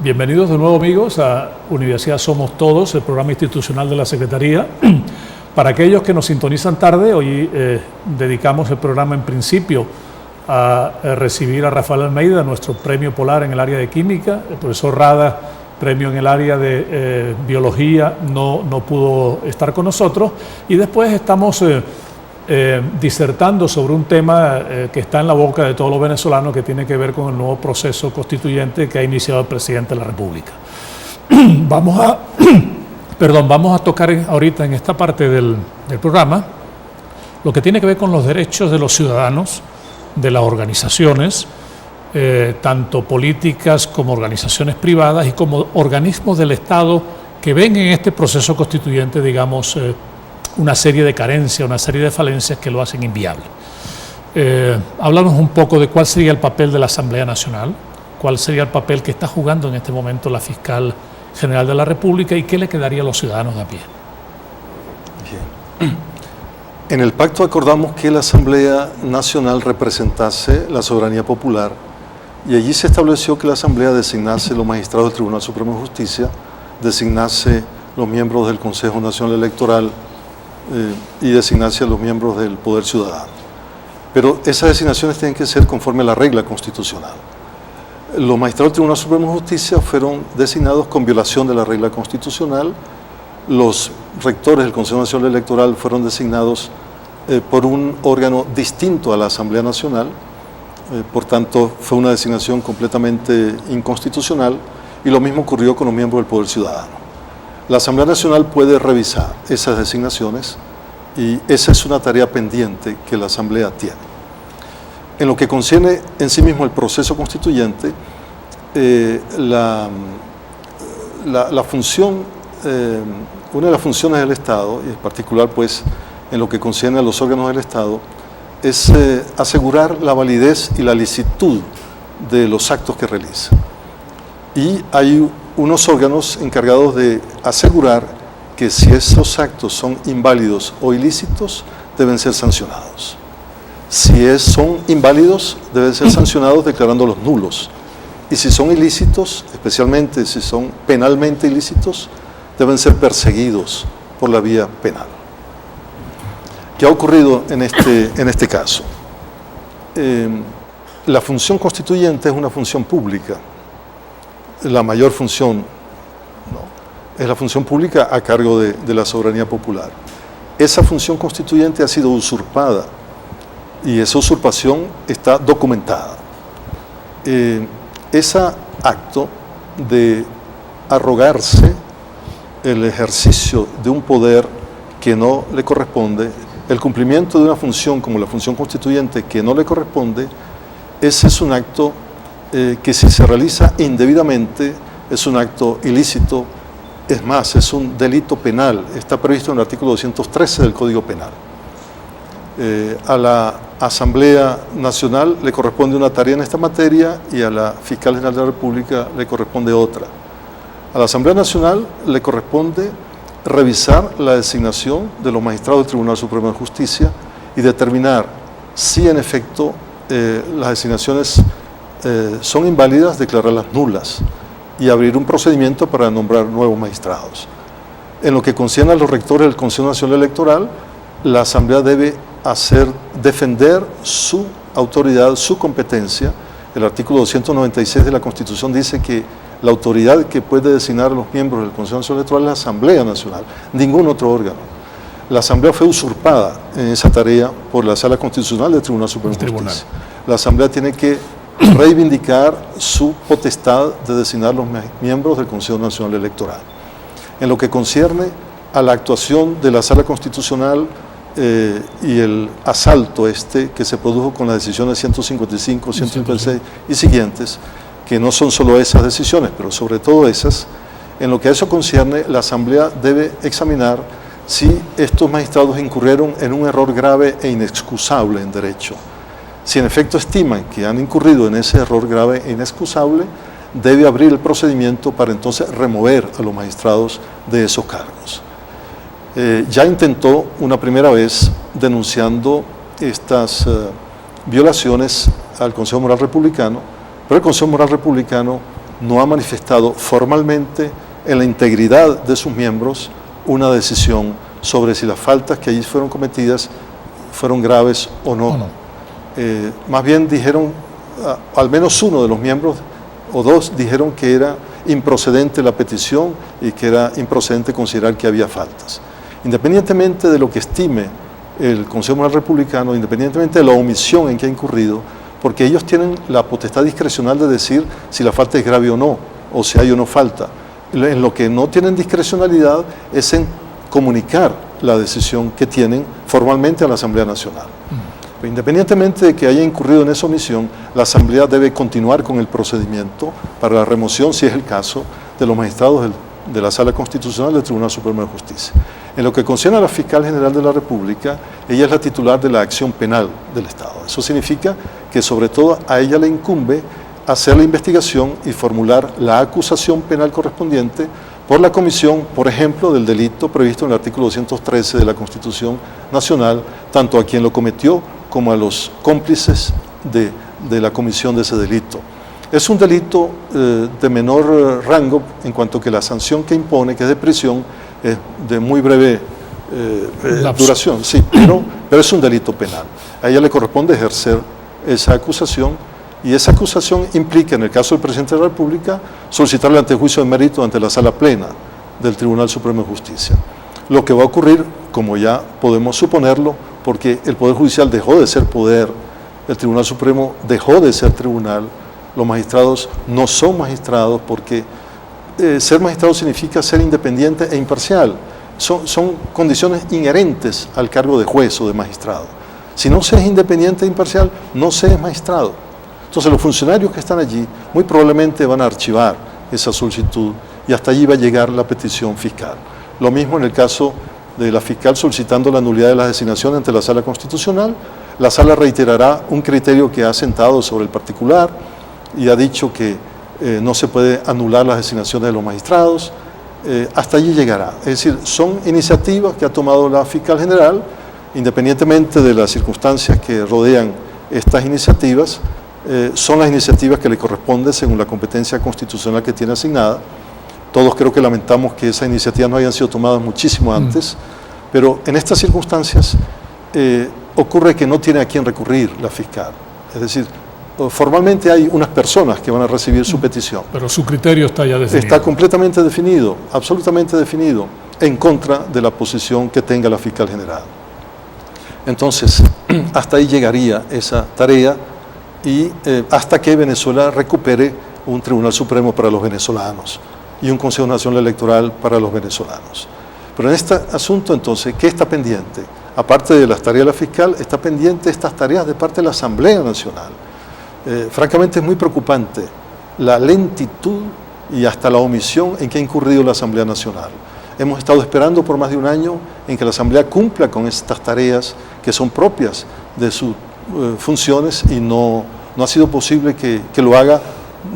Bienvenidos de nuevo, amigos, a Universidad Somos Todos, el programa institucional de la Secretaría. Para aquellos que nos sintonizan tarde, hoy dedicamos el programa en principio a recibir a Rafael Almeida, nuestro premio Polar en el área de química. El profesor Rada, premio en el área de biología, no pudo estar con nosotros. Y después estamos disertando sobre un tema que está en la boca de todos los venezolanos, que tiene que ver con el nuevo proceso constituyente que ha iniciado el presidente de la República. Vamos a tocar ahorita en esta parte del programa lo que tiene que ver con los derechos de los ciudadanos, de las organizaciones, tanto políticas como organizaciones privadas y como organismos del Estado que ven en este proceso constituyente, digamos, una serie de carencias, una serie de falencias que lo hacen inviable. Háblanos un poco de cuál sería el papel de la Asamblea Nacional, cuál sería el papel que está jugando en este momento la Fiscal General de la República y qué le quedaría a los ciudadanos de a pie. Bien. En el pacto acordamos que la Asamblea Nacional representase la soberanía popular y allí se estableció que la Asamblea designase los magistrados del Tribunal Supremo de Justicia, designase los miembros del Consejo Nacional Electoral y designase a los miembros del Poder Ciudadano. Pero esas designaciones tienen que ser conforme a la regla constitucional. Los magistrados del Tribunal Supremo de Justicia fueron designados con violación de la regla constitucional. Los rectores del Consejo Nacional Electoral fueron designados por un órgano distinto a la Asamblea Nacional. Por tanto, fue una designación completamente inconstitucional, y lo mismo ocurrió con los miembros del Poder Ciudadano. La Asamblea Nacional puede revisar esas designaciones y esa es una tarea pendiente que la Asamblea tiene. En lo que concierne en sí mismo el proceso constituyente, una de las funciones del Estado, y en particular pues en lo que concierne a los órganos del Estado, es asegurar la validez y la licitud de los actos que realiza. Y hay unos órganos encargados de asegurar que si esos actos son inválidos o ilícitos, deben ser sancionados. Si son inválidos, deben ser sancionados declarándolos nulos. Y si son ilícitos, especialmente si son penalmente ilícitos, deben ser perseguidos por la vía penal. ¿Qué ha ocurrido en este caso? La función constituyente es una función pública. La mayor función es la función pública a cargo de la soberanía popular. Esa función constituyente ha sido usurpada y esa usurpación está documentada. Ese acto de arrogarse el ejercicio de un poder que no le corresponde, el cumplimiento de una función como la función constituyente que no le corresponde, ese es un acto que si se realiza indebidamente es un acto ilícito, es más, es un delito penal, está previsto en el artículo 213 del Código Penal. A la Asamblea Nacional le corresponde una tarea en esta materia y a la Fiscal General de la República le corresponde otra. A la Asamblea Nacional le corresponde revisar la designación de los magistrados del Tribunal Supremo de Justicia y determinar si en efecto las designaciones son inválidas, declararlas nulas y abrir un procedimiento para nombrar nuevos magistrados. En lo que concierne a los rectores del Consejo Nacional Electoral, la Asamblea debe defender su autoridad, su competencia. El artículo 296 de la Constitución dice que la autoridad que puede designar a los miembros del Consejo Nacional Electoral es la Asamblea Nacional, ningún otro órgano. La Asamblea fue usurpada en esa tarea por la Sala Constitucional del Tribunal Supremo de Justicia. La Asamblea tiene que reivindicar su potestad de designar los miembros del Consejo Nacional Electoral. En lo que concierne a la actuación de la Sala Constitucional y el asalto que se produjo con las decisiones 155, 156 y siguientes, que no son solo esas decisiones, pero sobre todo esas, en lo que a eso concierne, la Asamblea debe examinar si estos magistrados incurrieron en un error grave e inexcusable en derecho. Si en efecto estiman que han incurrido en ese error grave e inexcusable, debe abrir el procedimiento para entonces remover a los magistrados de esos cargos. Ya intentó una primera vez denunciando estas violaciones al Consejo Moral Republicano, pero el Consejo Moral Republicano no ha manifestado formalmente en la integridad de sus miembros una decisión sobre si las faltas que allí fueron cometidas fueron graves o no. Más bien dijeron, al menos uno de los miembros o dos dijeron que era improcedente la petición y que era improcedente considerar que había faltas. Independientemente de lo que estime el Consejo Mundial Republicano, independientemente de la omisión en que ha incurrido, porque ellos tienen la potestad discrecional de decir si la falta es grave o no, o si hay o no falta. En lo que no tienen discrecionalidad es en comunicar la decisión que tienen formalmente a la Asamblea Nacional. Independientemente de que haya incurrido en esa omisión, la Asamblea debe continuar con el procedimiento para la remoción, si es el caso, de los magistrados de la Sala Constitucional del Tribunal Supremo de Justicia. En lo que concierne a la Fiscal General de la República, ella es la titular de la acción penal del Estado. Eso significa que sobre todo a ella le incumbe hacer la investigación y formular la acusación penal correspondiente por la comisión, por ejemplo, del delito previsto en el artículo 213 de la Constitución Nacional, tanto a quien lo cometió como a los cómplices de la comisión de ese delito. Es un delito de menor rango en cuanto que la sanción que impone, que es de prisión, es de muy breve duración, sí, pero es un delito penal. A ella le corresponde ejercer esa acusación y esa acusación implica, en el caso del Presidente de la República, solicitarle antejuicio de mérito ante la Sala Plena del Tribunal Supremo de Justicia. Lo que va a ocurrir, como ya podemos suponerlo, porque el Poder Judicial dejó de ser poder, el Tribunal Supremo dejó de ser tribunal, los magistrados no son magistrados porque ser magistrado significa ser independiente e imparcial. Son condiciones inherentes al cargo de juez o de magistrado. Si no se es independiente e imparcial, no se es magistrado. Entonces los funcionarios que están allí muy probablemente van a archivar esa solicitud y hasta allí va a llegar la petición fiscal. Lo mismo en el caso de la fiscal solicitando la nulidad de las designaciones ante la Sala Constitucional. La Sala reiterará un criterio que ha sentado sobre el particular y ha dicho que no se puede anular las designaciones de los magistrados. Hasta allí llegará. Es decir, son iniciativas que ha tomado la fiscal general, independientemente de las circunstancias que rodean estas iniciativas, son las iniciativas que le corresponden según la competencia constitucional que tiene asignada. Todos creo que lamentamos que esas iniciativas no hayan sido tomadas muchísimo antes, pero en estas circunstancias ocurre que no tiene a quién recurrir la fiscal. Es decir, formalmente hay unas personas que van a recibir su petición. Pero su criterio está ya definido. Está completamente definido, absolutamente definido, en contra de la posición que tenga la fiscal general. Entonces, hasta ahí llegaría esa tarea y hasta que Venezuela recupere un Tribunal Supremo para los venezolanos y un Consejo Nacional Electoral para los venezolanos. Pero en este asunto, entonces, ¿qué está pendiente? Aparte de las tareas de la fiscal, está pendiente estas tareas de parte de la Asamblea Nacional. Francamente es muy preocupante la lentitud y hasta la omisión en que ha incurrido la Asamblea Nacional. Hemos estado esperando por más de un año en que la Asamblea cumpla con estas tareas que son propias de sus funciones y no ha sido posible que lo haga.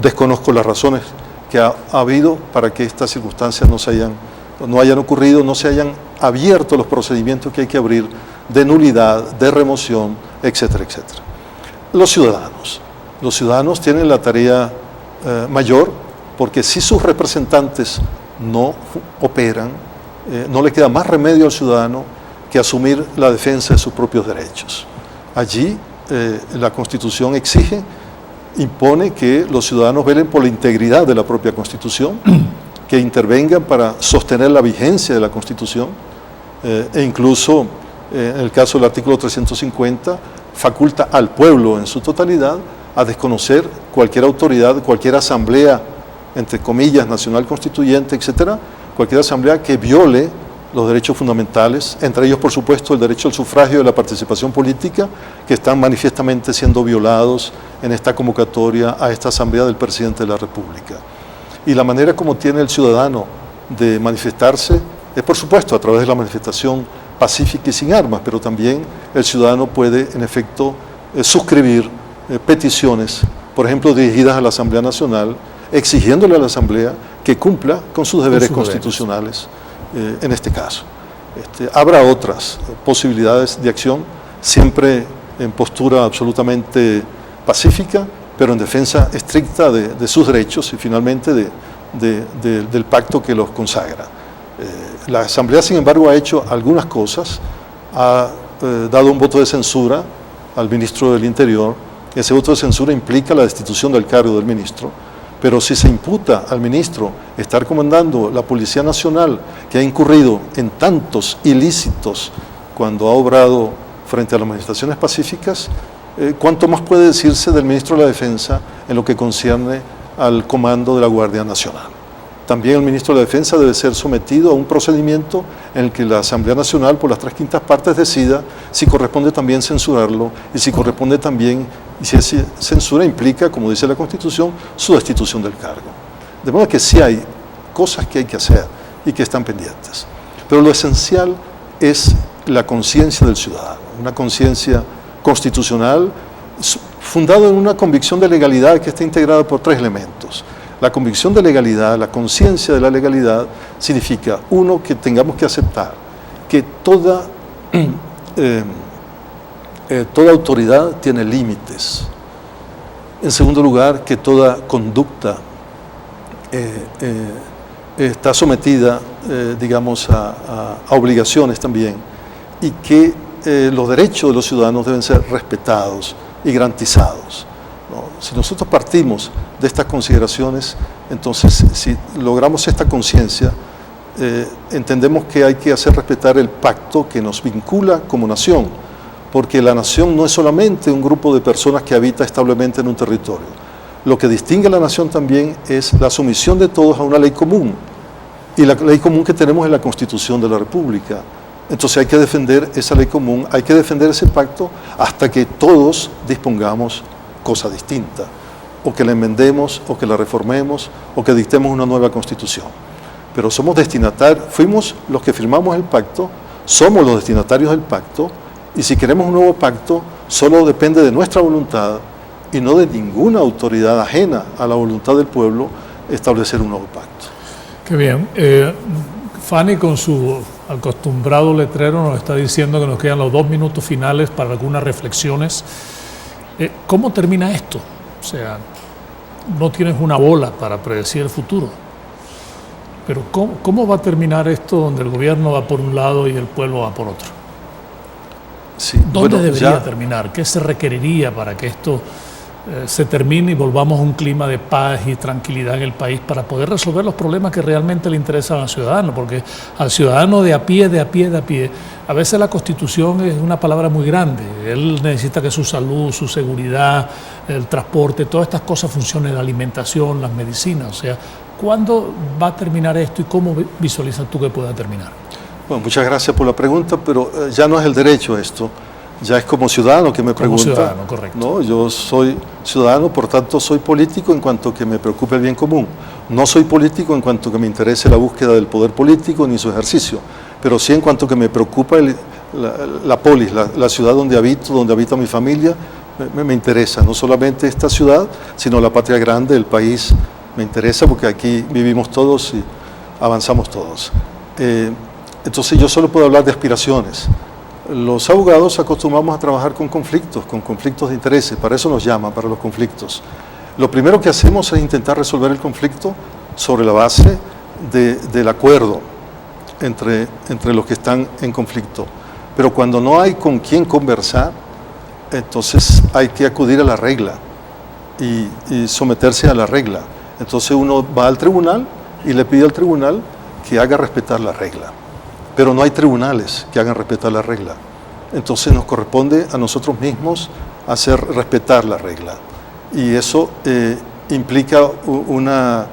Desconozco las razones que ha habido para que estas circunstancias no hayan ocurrido, no se hayan abierto los procedimientos que hay que abrir de nulidad, de remoción, etcétera, etcétera. Los ciudadanos tienen la tarea mayor porque si sus representantes no operan, no le queda más remedio al ciudadano que asumir la defensa de sus propios derechos. Allí la Constitución impone que los ciudadanos velen por la integridad de la propia Constitución, que intervengan para sostener la vigencia de la Constitución e incluso en el caso del artículo 350 faculta al pueblo en su totalidad a desconocer cualquier autoridad, cualquier asamblea, entre comillas, nacional constituyente, etcétera, cualquier asamblea que viole los derechos fundamentales, entre ellos, por supuesto, el derecho al sufragio y la participación política, que están manifiestamente siendo violados en esta convocatoria a esta asamblea del presidente de la República. Y la manera como tiene el ciudadano de manifestarse es, por supuesto, a través de la manifestación pacífica y sin armas, pero también el ciudadano puede, en efecto, suscribir peticiones, por ejemplo, dirigidas a la Asamblea Nacional, exigiéndole a la Asamblea que cumpla con sus deberes constitucionales en este caso. Habrá otras posibilidades de acción, siempre en postura absolutamente pacífica, pero en defensa estricta de sus derechos y finalmente del pacto que los consagra. La Asamblea, sin embargo, ha hecho algunas cosas, ha dado un voto de censura al ministro del Interior. Ese voto de censura implica la destitución del cargo del ministro, pero si se imputa al ministro estar comandando la Policía Nacional, que ha incurrido en tantos ilícitos cuando ha obrado frente a las manifestaciones pacíficas, ¿cuánto más puede decirse del ministro de la Defensa en lo que concierne al comando de la Guardia Nacional? También el ministro de la Defensa debe ser sometido a un procedimiento en el que la Asamblea Nacional, por las 3/5 partes, decida si corresponde también censurarlo y si corresponde también, y si esa censura implica, como dice la Constitución, su destitución del cargo. De modo que sí hay cosas que hay que hacer y que están pendientes. Pero lo esencial es la conciencia del ciudadano, una conciencia constitucional fundada en una convicción de legalidad que está integrada por 3 elementos. La convicción de legalidad, la conciencia de la legalidad, significa, uno, que tengamos que aceptar que toda autoridad tiene límites. En segundo lugar, que toda conducta está sometida, digamos, a obligaciones también, y que los derechos de los ciudadanos deben ser respetados y garantizados, ¿no? Si nosotros partimos de estas consideraciones, entonces, si logramos esta conciencia, entendemos que hay que hacer respetar el pacto que nos vincula como nación, porque la nación no es solamente un grupo de personas que habita establemente en un territorio. Lo que distingue a la nación también es la sumisión de todos a una ley común, y la ley común que tenemos es la Constitución de la República. Entonces hay que defender esa ley común, hay que defender ese pacto hasta que todos dispongamos cosa distinta, o que la enmendemos, o que la reformemos, o que dictemos una nueva Constitución. Pero somos destinatarios, fuimos los que firmamos el pacto, somos los destinatarios del pacto, y si queremos un nuevo pacto, solo depende de nuestra voluntad y no de ninguna autoridad ajena a la voluntad del pueblo establecer un nuevo pacto. Qué bien. Fanny, con su acostumbrado letrero, nos está diciendo que nos quedan los 2 minutos finales para algunas reflexiones. ¿Cómo termina esto? O sea, no tienes una bola para predecir el futuro, pero ¿cómo va a terminar esto donde el gobierno va por un lado y el pueblo va por otro? Sí, ¿Dónde debería terminar? ¿Qué se requeriría para que esto se termine y volvamos a un clima de paz y tranquilidad en el país para poder resolver los problemas que realmente le interesan al ciudadano? Porque al ciudadano de a pie, a veces la Constitución es una palabra muy grande. Él necesita que su salud, su seguridad, el transporte, todas estas cosas funcionen, la alimentación, las medicinas. O sea, ¿cuándo va a terminar esto y cómo visualizas tú que pueda terminar? Bueno, muchas gracias por la pregunta, pero ya no es el derecho esto. Ya es como ciudadano que me pregunta. Como ciudadano, correcto. ¿No? Yo soy ciudadano, por tanto soy político en cuanto que me preocupe el bien común. No soy político en cuanto que me interese la búsqueda del poder político ni su ejercicio, pero sí en cuanto que me preocupa la polis, la ciudad donde habita mi familia, me interesa. No solamente esta ciudad, sino la patria grande, el país, me interesa porque aquí vivimos todos y avanzamos todos. Entonces yo solo puedo hablar de aspiraciones. Los abogados acostumbramos a trabajar con conflictos de intereses, para eso nos llaman, para los conflictos. Lo primero que hacemos es intentar resolver el conflicto sobre la base del acuerdo entre los que están en conflicto. Pero cuando no hay con quién conversar, entonces hay que acudir a la regla y someterse a la regla. Entonces uno va al tribunal y le pide al tribunal que haga respetar la regla. Pero no hay tribunales que hagan respetar la regla. Entonces nos corresponde a nosotros mismos hacer respetar la regla. Y eso implica una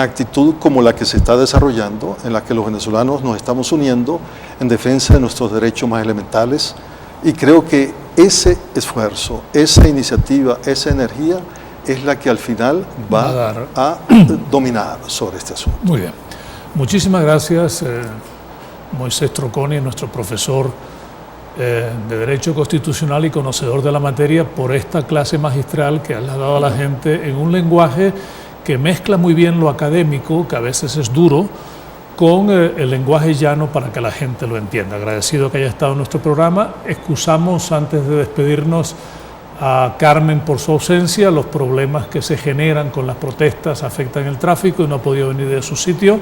actitud como la que se está desarrollando, en la que los venezolanos nos estamos uniendo en defensa de nuestros derechos más elementales. Y creo que ese esfuerzo, esa iniciativa, esa energía es la que al final va a dominar sobre este asunto. Muy bien. Muchísimas gracias, Moisés Troconi, nuestro profesor de Derecho Constitucional y conocedor de la materia, por esta clase magistral que has dado a la gente en un lenguaje que mezcla muy bien lo académico, que a veces es duro, con el lenguaje llano para que la gente lo entienda. Agradecido que haya estado en nuestro programa. Excusamos, antes de despedirnos, a Carmen por su ausencia. Los problemas que se generan con las protestas afectan el tráfico y no ha podido venir de su sitio.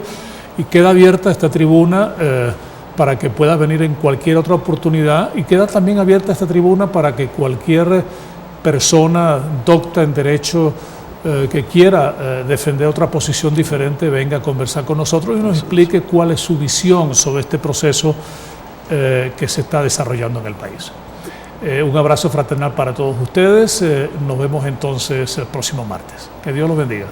Y queda abierta esta tribuna para que pueda venir en cualquier otra oportunidad, y queda también abierta esta tribuna para que cualquier persona docta en derecho que quiera defender otra posición diferente venga a conversar con nosotros y nos explique cuál es su visión sobre este proceso que se está desarrollando en el país. Un abrazo fraternal para todos ustedes. Nos vemos entonces el próximo martes. Que Dios los bendiga.